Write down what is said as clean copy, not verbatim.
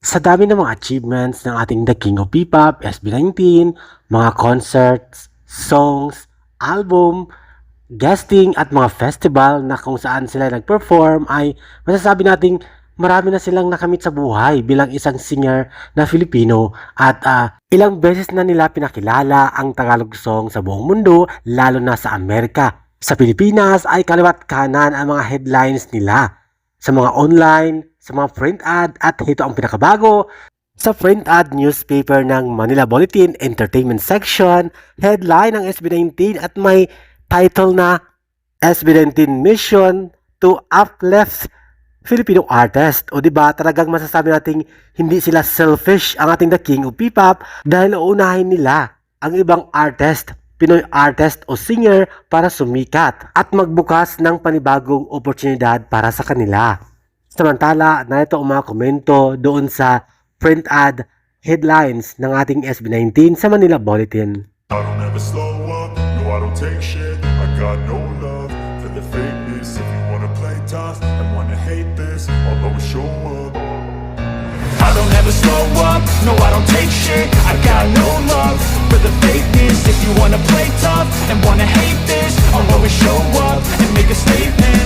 Sa dami ng mga achievements ng ating The King of P-Pop, SB19, mga concerts, songs, album, guesting at mga festival na kung saan sila nag-perform ay masasabi nating marami na silang nakamit sa buhay bilang isang singer na Filipino at ilang beses na nila pinakilala ang Tagalog song sa buong mundo lalo na sa Amerika. Sa Pilipinas ay kaliwat kanan ang mga headlines nila sa mga online, sa mga print ad at ito ang pinakabago. Sa print ad newspaper ng Manila Bulletin Entertainment Section, headline ng SB19 at may title na SB19 Mission to Uplift Filipino Artist. O diba talagang masasabi nating hindi sila selfish ang ating The King of P-Pop dahil uunahin nila ang ibang artist, Pinoy artist o singer para sumikat at magbukas ng panibagong oportunidad para sa kanila. Samantala, narito ang mga komento doon sa print ad headlines ng ating SB19 sa Manila Bulletin. I don't ever slow up, no I don't take shit. I got no love for the fakeness. If you wanna play tough and wanna hate this, I'll always show up. I don't ever slow up, no I don't take shit. I got no love for the fakeness. If you wanna play tough and wanna hate this, I'll always show up and make a statement.